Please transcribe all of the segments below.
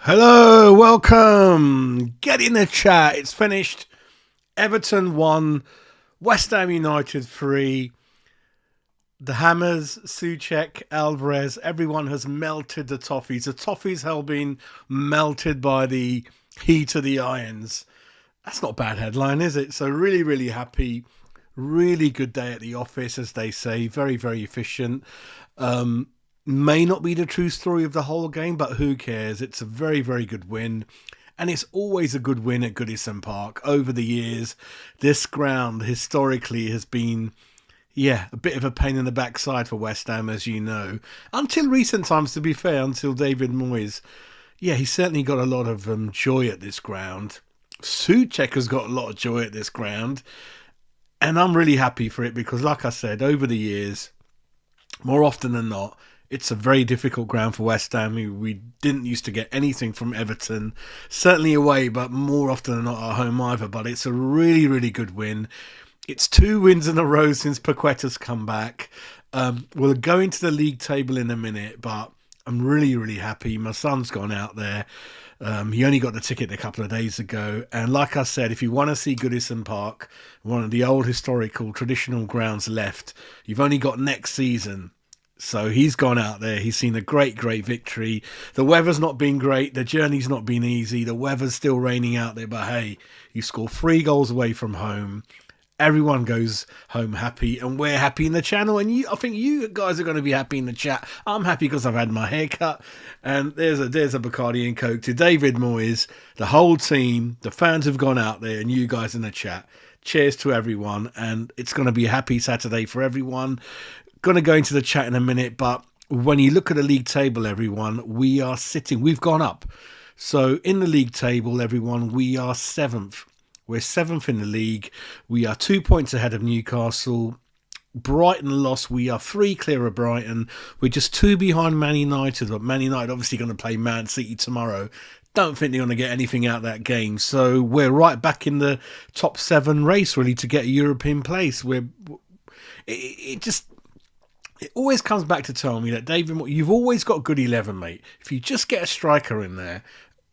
Hello, welcome. Get in the chat. It's finished. Everton 1, West Ham United 3. The Hammers, Souček, Alvarez, everyone has melted the toffees. The toffees have been melted by the heat of the irons. That's not a bad headline, is it? So really, really happy. Really good day at the office, as they say. Very, very efficient. May not be the true story of the whole game, but who cares? It's a very, very good win. And it's always a good win at Goodison Park. Over the years, this ground historically has been, a bit of a pain in the backside for West Ham, as you know. Until recent times, to be fair, until David Moyes. He certainly got a lot of joy at this ground. Souček has got a lot of joy at this ground. And I'm really happy for it because, like I said, over the years, more often than not, it's a very difficult ground for West Ham. We didn't used to get anything from Everton, certainly away, but more often than not at home either. But it's a really, really good win. It's 2 wins in a row since Paqueta's come back. We'll go into the league table in a minute, but I'm really, really happy. My son's gone out there. He only got the ticket a couple of days ago. And like I said, if you want to see Goodison Park, one of the old historical traditional grounds left, you've only got next season. So he's gone out there. He's seen a great, great victory. The weather's not been great. The journey's not been easy. The weather's still raining out there. But hey, you score 3 goals away from home. Everyone goes home happy, and we're happy in the channel. And I think you guys are going to be happy in the chat. I'm happy because I've had my hair cut. And there's a Bacardi and Coke to David Moyes, the whole team, the fans have gone out there, and you guys in the chat. Cheers to everyone. And it's going to be a happy Saturday for everyone. Going to go into the chat in a minute, but when you look at the league table, everyone, we've gone up. So in the league table, everyone, we are 7th. We're 7th in the league. We are 2 points ahead of Newcastle. Brighton lost. We are 3 clear of Brighton. We're just 2 behind Man United. But Man United obviously going to play Man City tomorrow. Don't think they're going to get anything out of that game. So we're right back in the top 7 race, really, to get a European place. It always comes back to tell me that, David, you've always got a good 11, mate. If you just get a striker in there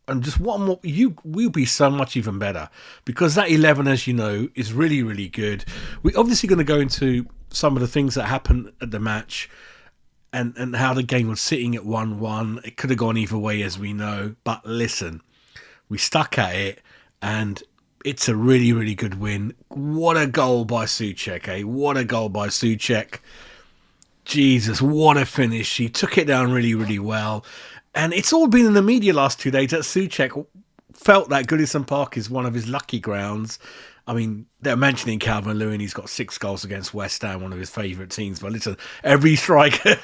and just one more, we'll be so much even better. Because that 11, as you know, is really, really good. We're obviously going to go into some of the things that happened at the match and how the game was sitting at 1-1. It could have gone either way, as we know. But listen, we stuck at it and it's a really, really good win. What a goal by Souček, eh? What a goal by Souček. Jesus, what a finish. He took it down really, really well. And it's all been in the media last 2 days that Souček felt that Goodison Park is one of his lucky grounds. I mean, they're mentioning Calvert-Lewin. He's got 6 goals against West Ham, one of his favourite teams. But listen, every striker,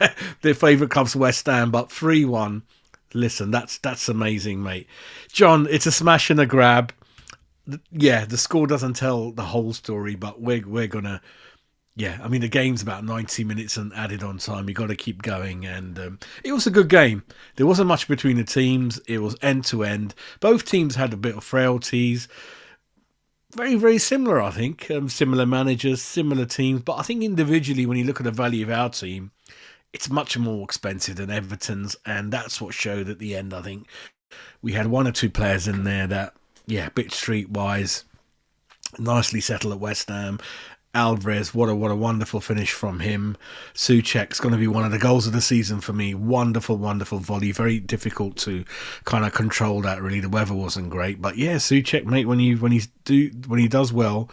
their favourite club's West Ham. But 3-1, listen, that's amazing, mate. John, it's a smash and a grab. Yeah, the score doesn't tell the whole story, but we're going to... I mean, the game's about 90 minutes and added on time. You got to keep going. And it was a good game. There wasn't much between the teams. It was end to end. Both teams had a bit of frailties. Very, very similar, I think. Similar managers, similar teams. But I think individually, when you look at the value of our team, it's much more expensive than Everton's. And that's what showed at the end, I think. We had 1 or 2 players in there that, a bit streetwise, nicely settled at West Ham. Alvarez, what a wonderful finish from him. Souček's going to be one of the goals of the season for me. Wonderful, wonderful volley. Very difficult to kind of control that, really. The weather wasn't great. But Souček, mate, when he does well,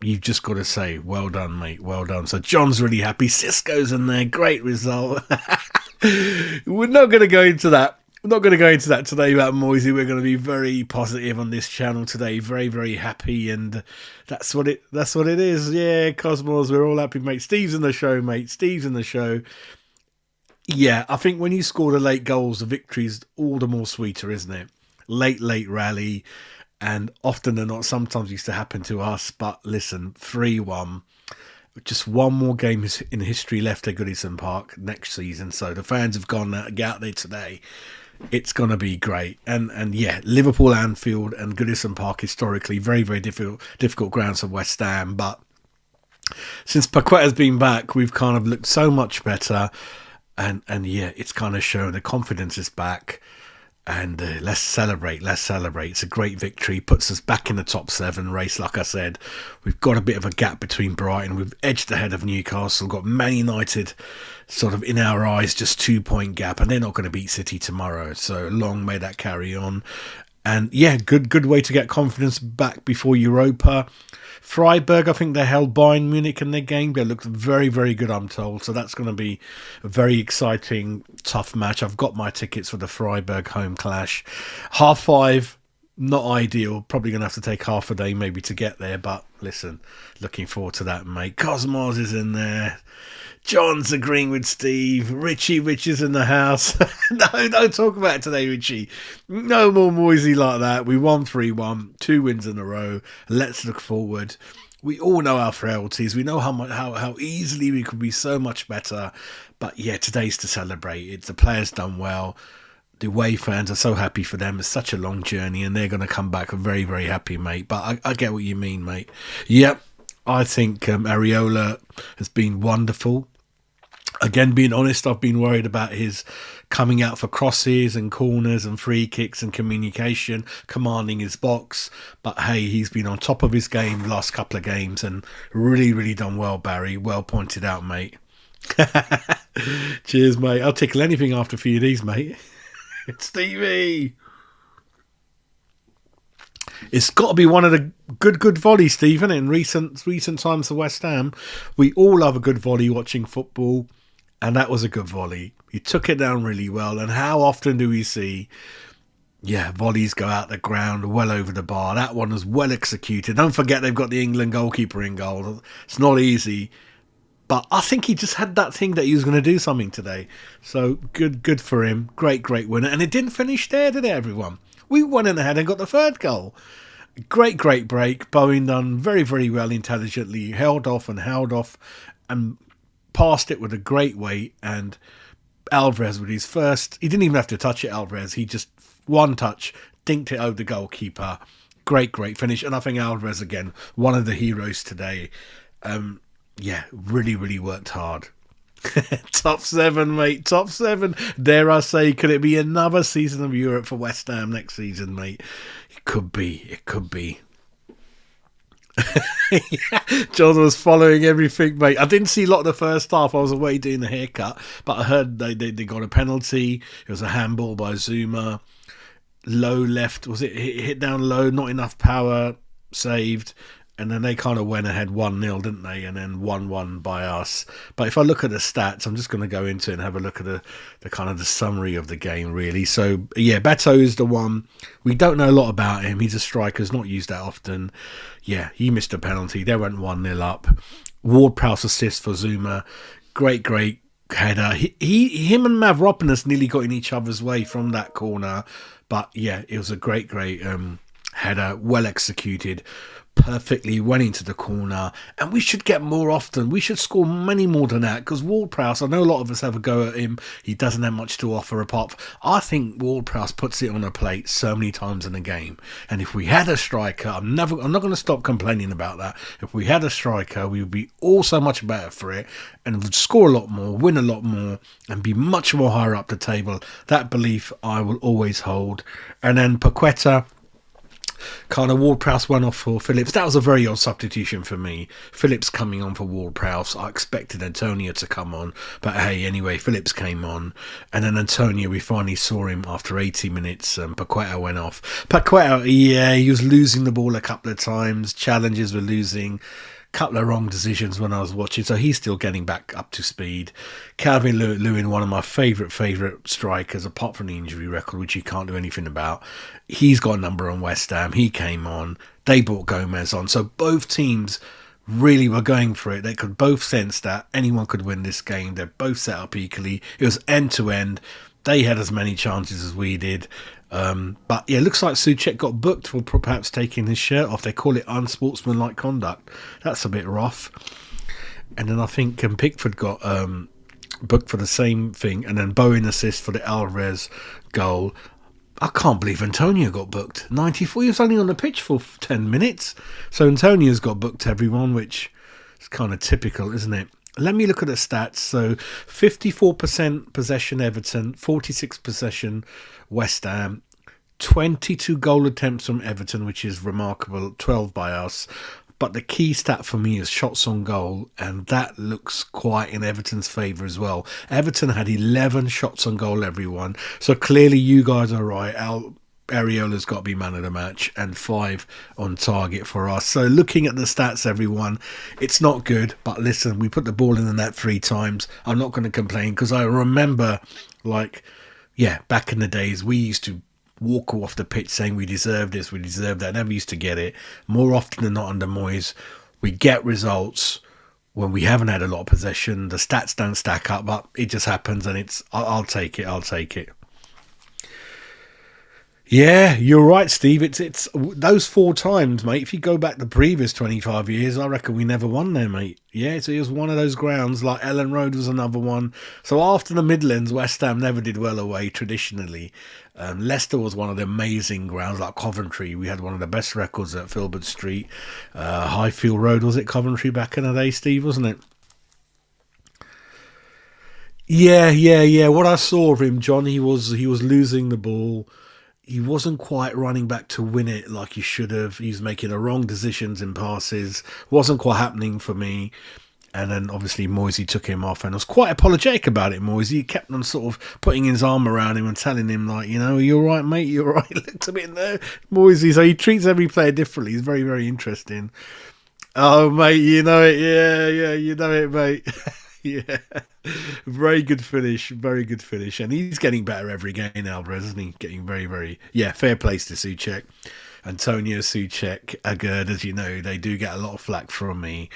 you've just got to say, well done, mate. Well done. So John's really happy. Cisco's in there. Great result. We're not going to go into that. We're not going to go into that today about Moisey. We're going to be very positive on this channel today. Very, very happy, and that's what it is. Yeah, Cosmos, we're all happy, mate. Steve's in the show, mate. Steve's in the show. Yeah, I think when you score the late goals, the victory's all the more sweeter, isn't it? Late rally, and often than not, sometimes used to happen to us. But listen, 3-1. Just one more game in history left at Goodison Park next season. So the fans have gone out there today. It's going to be great. And Liverpool, Anfield and Goodison Park historically very, very difficult grounds for West Ham. But since Paqueta's been back, we've kind of looked so much better. And it's kind of shown the confidence is back. And let's celebrate. Let's celebrate. It's a great victory. Puts us back in the top 7 race. Like I said, we've got a bit of a gap between Brighton. We've edged ahead of Newcastle. Got Man United sort of in our eyes, just 2-point gap. And they're not going to beat City tomorrow. So long may that carry on. And yeah, good way to get confidence back before Europa. Freiburg, I think they held Bayern Munich in their game. They looked very, very good, I'm told. So that's going to be a very exciting, tough match. I've got my tickets for the Freiburg home clash. 5:30, not ideal. Probably going to have to take half a day maybe to get there. But listen, looking forward to that, mate. Cosmos is in there. John's agreeing with Steve. Rich is in the house. No, don't talk about it today, Richie. No more Moisey like that. We won 3-1, 2 wins in a row. Let's look forward. We all know our frailties. We know how easily we could be so much better. But yeah, today's to celebrate. The players done well. The away fans are so happy for them. It's such a long journey, and they're going to come back very, very happy, mate. But I get what you mean, mate. Yep, I think Areola has been wonderful. Again, being honest, I've been worried about his coming out for crosses and corners and free kicks and communication, commanding his box. But hey, he's been on top of his game the last couple of games and really, really done well, Barry. Well pointed out, mate. Cheers, mate. I'll tickle anything after a few of these, mate. Stevie. It's got to be one of the good volleys, Stephen. In recent times for West Ham, we all love a good volley watching football. And that was a good volley. He took it down really well. And how often do we see, volleys go out the ground, well over the bar? That one was well executed. Don't forget they've got the England goalkeeper in goal. It's not easy. But I think he just had that thing that he was going to do something today. So good for him. Great winner. And it didn't finish there, did it, everyone? We went in ahead and got the third goal. Great break. Bowen done very, very well intelligently. Held off and passed it with a great weight, and Alvarez with his first, he didn't even have to touch it, Alvarez, he just one touch dinked it over the goalkeeper. Great finish. And I think Alvarez again, one of the heroes today. Really worked hard. Top 7, mate, top 7. Dare I say, could it be another season of Europe for West Ham next season, mate? It could be. John was following everything, mate. I didn't see a lot of the first half. I was away doing the haircut, but I heard they got a penalty. It was a handball by Zuma. Low left, was it hit down low? Not enough power, saved. And then they kind of went ahead 1-0, didn't they? And then 1-1 by us. But if I look at the stats, I'm just going to go into it and have a look at the kind of the summary of the game, really. So, yeah, Beto is the one. We don't know a lot about him. He's a striker, he's not used that often. Yeah, he missed a penalty. They went 1-0 up. Ward-Prowse assist for Zuma. Great header. Him and Mavropanos nearly got in each other's way from that corner. But, yeah, it was a great header. Well executed. Perfectly went into the corner, and we should get more often. We should score many more than that, because Ward-Prowse, I know a lot of us have a go at him. He doesn't have much to offer apart from, I think Ward-Prowse puts it on a plate so many times in a game. And if we had a striker, I'm not going to stop complaining about that. If we had a striker, we would be all so much better for it, and would score a lot more, win a lot more, and be much more higher up the table. That belief I will always hold. And then Paqueta, kind of Ward-Prowse went off for Phillips. That was a very odd substitution for me. Phillips coming on for Ward-Prowse. I expected Antonio to come on, but hey, anyway, Phillips came on, and then Antonio, we finally saw him after 80 minutes. Paqueta went off. Paqueta, he was losing the ball a couple of times. Challenges were losing. Couple of wrong decisions when I was watching, so he's still getting back up to speed. Calvin Lewin, one of my favourite strikers, apart from the injury record, which you can't do anything about. He's got a number on West Ham. He came on. They brought Gomez on. So both teams really were going for it. They could both sense that anyone could win this game. They're both set up equally. It was end to end. They had as many chances as we did. But yeah, it looks like Souček got booked for perhaps taking his shirt off. They call it unsportsmanlike conduct. That's a bit rough. And then I think Pickford got booked for the same thing. And then Bowen assist for the Alvarez goal. I can't believe Antonio got booked. 94. He was only on the pitch for 10 minutes. So Antonio's got booked, everyone, which is kind of typical, isn't it? Let me look at the stats. So 54% possession Everton, 46 possession West Ham, 22 goal attempts from Everton, which is remarkable, 12 by us. But the key stat for me is shots on goal, and that looks quite in Everton's favour as well. Everton had 11 shots on goal, everyone. So clearly you guys are right. Areola's got to be man of the match, and 5 on target for us. So looking at the stats, everyone, it's not good. But listen, we put the ball in the net 3 times. I'm not going to complain because I remember, back in the days, we used to walk off the pitch saying we deserve this, we deserve that. Never used to get it. More often than not under Moyes, we get results when we haven't had a lot of possession. The stats don't stack up, but it just happens, and I'll take it. I'll take it. Yeah, you're right, Steve. It's those 4 times, mate. If you go back the previous 25 years, I reckon we never won there, mate. Yeah, it was one of those grounds. Like Ellen Road was another one. So after the Midlands, West Ham never did well away traditionally. Leicester was one of the amazing grounds, like Coventry. We had one of the best records at Filbert Street. Highfield Road, was it Coventry back in the day, Steve, wasn't it? Yeah. What I saw of him, John, he was losing the ball. He wasn't quite running back to win it like he should have. He was making the wrong decisions in passes. Wasn't quite happening for me. And then obviously Moisey took him off and was quite apologetic about it, Moisey. He kept on sort of putting his arm around him and telling him, like, you're right, mate, you're right. Looked a bit there, Moisey. So he treats every player differently. He's very, very interesting. Oh, mate, you know it. Yeah, you know it, mate. Yeah, very good finish, and he's getting better every game now, isn't he? Getting very, very, fair plays to Souček. Antonio Souček, Agard, as you know, they do get a lot of flack from me.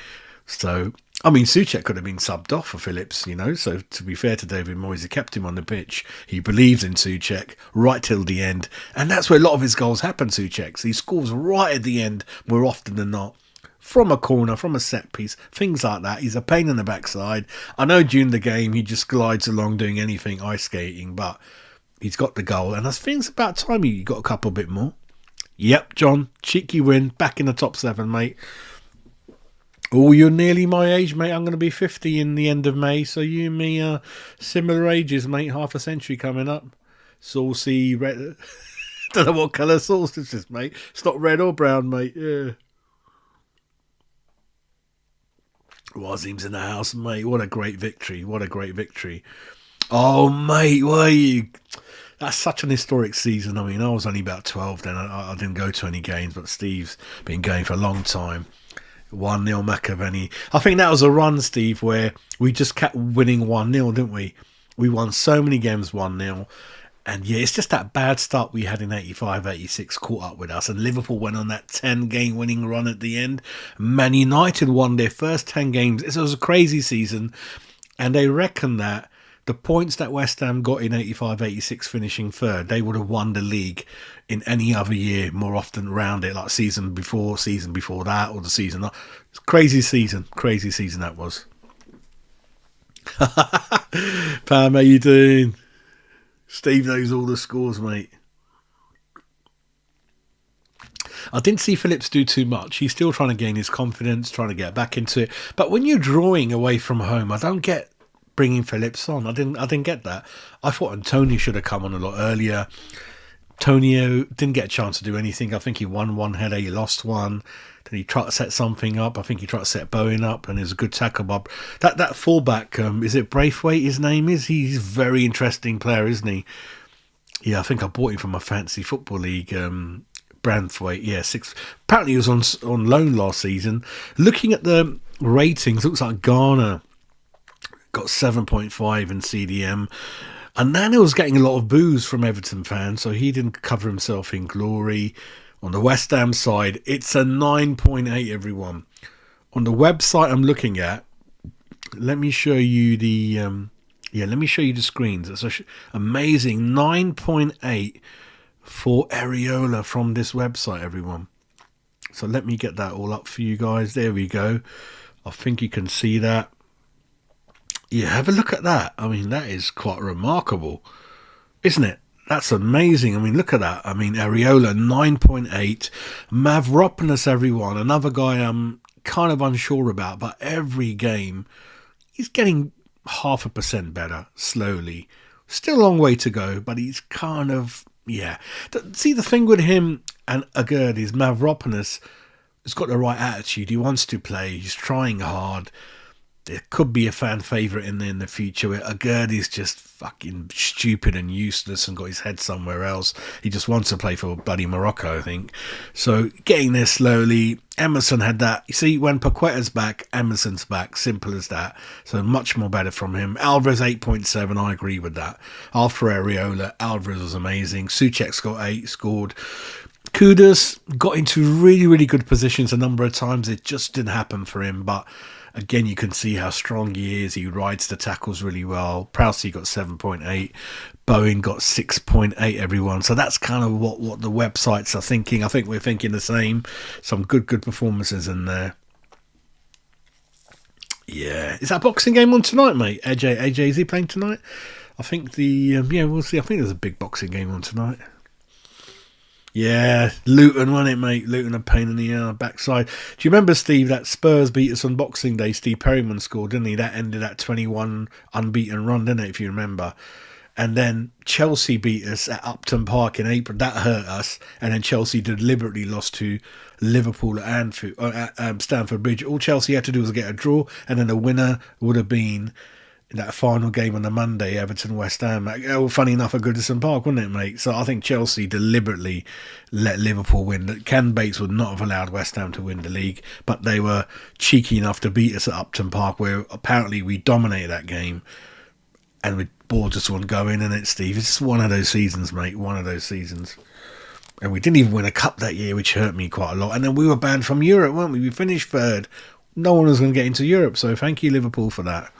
So, I mean, Souček could have been subbed off for Phillips, so to be fair to David Moyes, he kept him on the pitch. He believes in Souček right till the end, and that's where a lot of his goals happen, Souček. So he scores right at the end more often than not. From a corner, from a set piece, things like that. He's a pain in the backside. I know during the game he just glides along doing anything, ice skating, but he's got the goal. And I think it's about time he got a couple bit more. Yep, John, cheeky win, back in the top 7, mate. Oh, you're nearly my age, mate. I'm going to be 50 in the end of May, so you and me are similar ages, mate. Half a century coming up. Saucy, red. Don't know what colour sauce this is, mate. It's not red or brown, mate. Yeah. Wazim's in the house, mate. What a great victory. Oh, mate, were you? That's such an historic season. I mean, I was only about 12 then. I didn't go to any games, but Steve's been going for a long time. 1-0 McAvenny. I think that was a run, Steve, where we just kept winning 1-0, didn't we? We won so many games 1-0. And yeah, it's just that bad start we had in 85-86 caught up with us. And Liverpool went on that 10-game winning run at the end. Man United won their first 10 games. It was a crazy season. And they reckon that the points that West Ham got in 85-86 finishing third, they would have won the league in any other year more often around it, like season before that, or the season. It's crazy season that was. Pam, how you doing? Steve knows all the scores, mate. I didn't see Phillips do too much. He's still trying to gain his confidence, trying to get back into it. But when you're drawing away from home, I don't get bringing Phillips on. I didn't get that. I thought Antonio should have come on a lot earlier. Antonio didn't get a chance to do anything. I think he won one header, he lost one. Then he tried to set something up. I think he tried to set Bowen up, and it was a good tackle, Bob. That fullback, is it Braithwaite his name is? He's a very interesting player, isn't he? Yeah, I think I bought him from a fancy football league. Branthwaite, yeah, 6. Apparently he was on loan last season. Looking at the ratings, looks like Garner got 7.5 in CDM. And Nana was getting a lot of boos from Everton fans, so he didn't cover himself in glory. On the West Ham side, it's a 9.8, everyone. On the website I'm looking at, let me show you the screens. It's amazing. 9.8 for Areola from this website, everyone. So let me get that all up for you guys. There we go. I think you can see that. Yeah, have a look at that. I mean, that is quite remarkable, isn't it? That's amazing. I mean, look at that. I mean, Areola, 9.8. Mavropanos, everyone. Another guy I'm kind of unsure about, but every game he's getting 0.5% better slowly. Still a long way to go, but he's kind of, yeah. See, the thing with him and Agurd is Mavropanos has got the right attitude. He wants to play. He's trying hard. There could be a fan favourite in there in the future where Agurd is just fucking stupid and useless and got his head somewhere else. He just wants to play for bloody Morocco, I think. So getting there slowly. Emerson had that. You see, when Paqueta's back, Emerson's back. Simple as that. So much more better from him. Alvarez 8.7. I agree with that. After Areola, Alvarez was amazing. Souček's got 8, scored. Kudus got into really, really good positions a number of times. It just didn't happen for him, but again, you can see how strong he is. He rides the tackles really well. Prowsey got 7.8. Bowen got 6.8, everyone. So that's kind of what the websites are thinking. I think we're thinking the same. Some good performances in there. Yeah. Is that boxing game on tonight, mate? AJ, is he playing tonight? I think we'll see. I think there's a big boxing game on tonight. Yeah, Luton won it, mate. Luton a pain in the backside. Do you remember, Steve, that Spurs beat us on Boxing Day? Steve Perryman scored, didn't he? That ended at 21 unbeaten run, didn't it, if you remember? And then Chelsea beat us at Upton Park in April. That hurt us. And then Chelsea deliberately lost to Liverpool at Stamford Bridge. All Chelsea had to do was get a draw, and then the winner would have been in that final game on the Monday, Everton West Ham. Oh, funny enough, at Goodison Park, wasn't it, mate? So I think Chelsea deliberately let Liverpool win. Ken Bates would not have allowed West Ham to win the league, but they were cheeky enough to beat us at Upton Park, where apparently we dominated that game, and the ball just wouldn't go in it, Steve. It's just one of those seasons, mate. One of those seasons. And we didn't even win a cup that year, which hurt me quite a lot. And then we were banned from Europe, weren't we? We finished third. No one was going to get into Europe, so thank you, Liverpool, for that.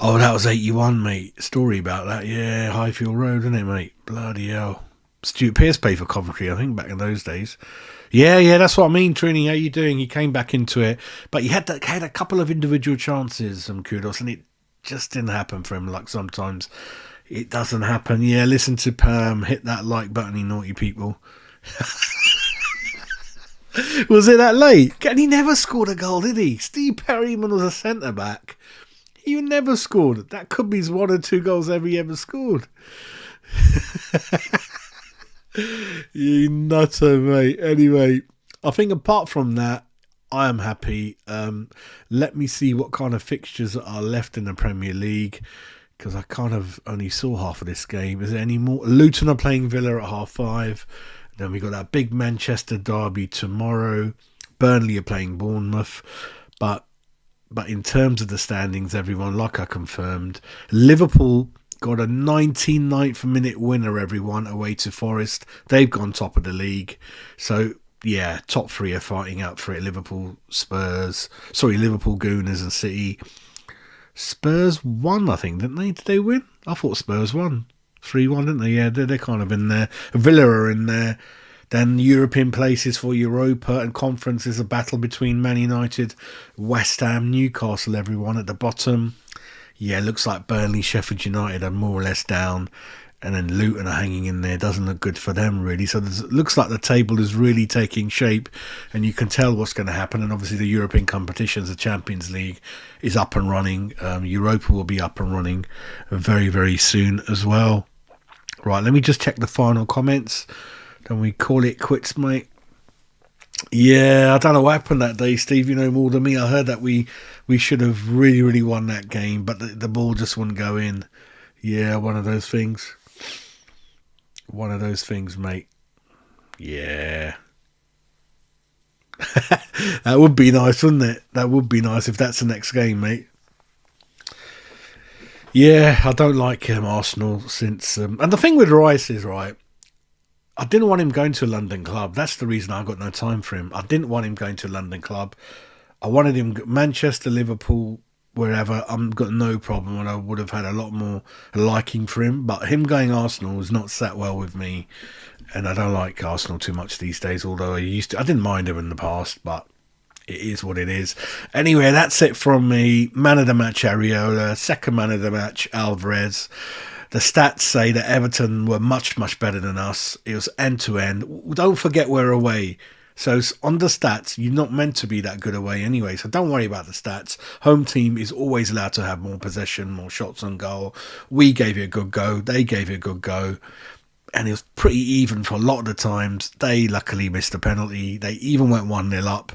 Oh, that was 81, mate. Story about that. Yeah, Highfield Road, isn't it, mate? Bloody hell. Stuart Pearce played for Coventry, I think, back in those days. Yeah, that's what I mean, Trini. How you doing? He came back into it. But he had a couple of individual chances, Kudos, and it just didn't happen for him. Like sometimes it doesn't happen. Yeah, listen to Pam. Hit that like button, you naughty people. Was it that late? And he never scored a goal, did he? Steve Perryman was a centre-back. You never scored. That could be 1 or 2 goals he ever scored. You nutter, mate. Anyway, I think apart from that, I am happy. Let me see what kind of fixtures are left in the Premier League, because I kind of only saw half of this game. Is there any more? Luton are playing Villa at 5:30. Then we got that big Manchester derby tomorrow. Burnley are playing Bournemouth. But in terms of the standings, everyone, like I confirmed, Liverpool got a 99th minute winner, everyone, away to Forest. They've gone top of the league. So, yeah, top 3 are fighting out for it. Liverpool, Gooners and City. Spurs won, I think, didn't they? Did they win? I thought Spurs won. 3-1, didn't they? Yeah, they're kind of in there. Villa are in there. Then European places for Europa and Conference is a battle between Man United, West Ham, Newcastle, everyone at the bottom. Yeah, looks like Burnley, Sheffield United are more or less down. And then Luton are hanging in there. Doesn't look good for them, really. So it looks like the table is really taking shape. And you can tell what's going to happen. And obviously the European competitions, the Champions League, is up and running. Europa will be up and running very, very soon as well. Right, let me just check the final comments. Then we call it quits, mate. Yeah, I don't know what happened that day, Steve. You know more than me. I heard that we should have really, really won that game, but the ball just wouldn't go in. Yeah, one of those things. One of those things, mate. Yeah. That would be nice, wouldn't it? That would be nice if that's the next game, mate. Yeah, I don't like Arsenal since... and the thing with Rice is, right, I didn't want him going to a London club. That's the reason I got no time for him. I didn't want him going to a London club. I wanted him Manchester, Liverpool, wherever. I've got no problem, and I would have had a lot more liking for him. But him going Arsenal has not sat well with me, and I don't like Arsenal too much these days. Although I didn't mind him in the past, but it is what it is. Anyway, that's it from me. Man of the match, Areola. Second man of the match, Alvarez. The stats say that Everton were much, much better than us. It was end-to-end. Don't forget we're away. So on the stats, you're not meant to be that good away anyway. So don't worry about the stats. Home team is always allowed to have more possession, more shots on goal. We gave it a good go. They gave it a good go. And it was pretty even for a lot of the times. They luckily missed a penalty. They even went 1-0 up.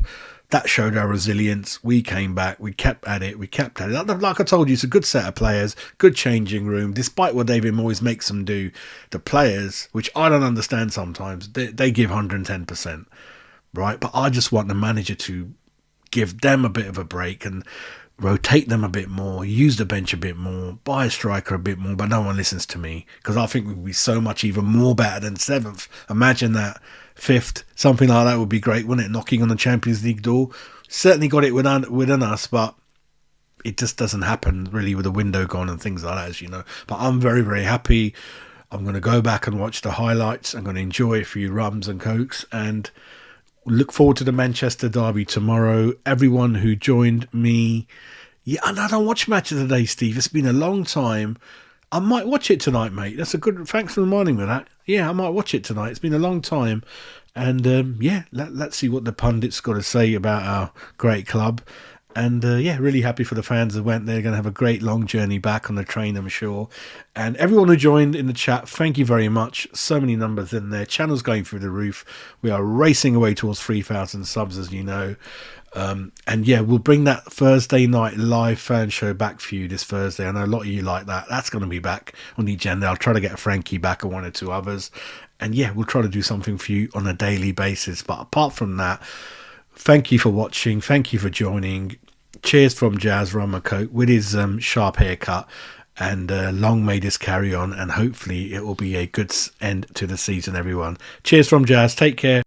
That showed our resilience. We came back. We kept at it. Like I told you, it's a good set of players, good changing room. Despite what David Moyes makes them do, the players, which I don't understand sometimes, they give 110%, right? But I just want the manager to give them a bit of a break and rotate them a bit more, use the bench a bit more, buy a striker a bit more, but no one listens to me because I think we'd be so much even more better than 7th. Imagine that 5th, something like that would be great, wouldn't it? Knocking on the Champions League door. Certainly got it within us, but it just doesn't happen really with the window gone and things like that, as you know. But I'm very, very happy. I'm going to go back and watch the highlights. I'm going to enjoy a few rums and cokes and look forward to the Manchester derby tomorrow. Everyone who joined me. Yeah, and I don't watch matches today, Steve. It's been a long time. I might watch it tonight, mate. That's a good... Thanks for reminding me of that. Yeah, I might watch it tonight. It's been a long time. And, let's see what the pundits got to say about our great club. And, really happy for the fans that went there. They're going to have a great long journey back on the train, I'm sure. And everyone who joined in the chat, thank you very much. So many numbers in there. Channel's going through the roof. We are racing away towards 3,000 subs, as you know. We'll bring that Thursday night live fan show back for you this Thursday. I know a lot of you like that. That's going to be back on the agenda. I'll try to get Frankie back and 1 or 2 others. And we'll try to do something for you on a daily basis. But apart from that, thank you for watching. Thank you for joining. Cheers from Jazz Rum and Coke with his sharp haircut. And long may this carry on. And hopefully it will be a good end to the season, everyone. Cheers from Jazz. Take care.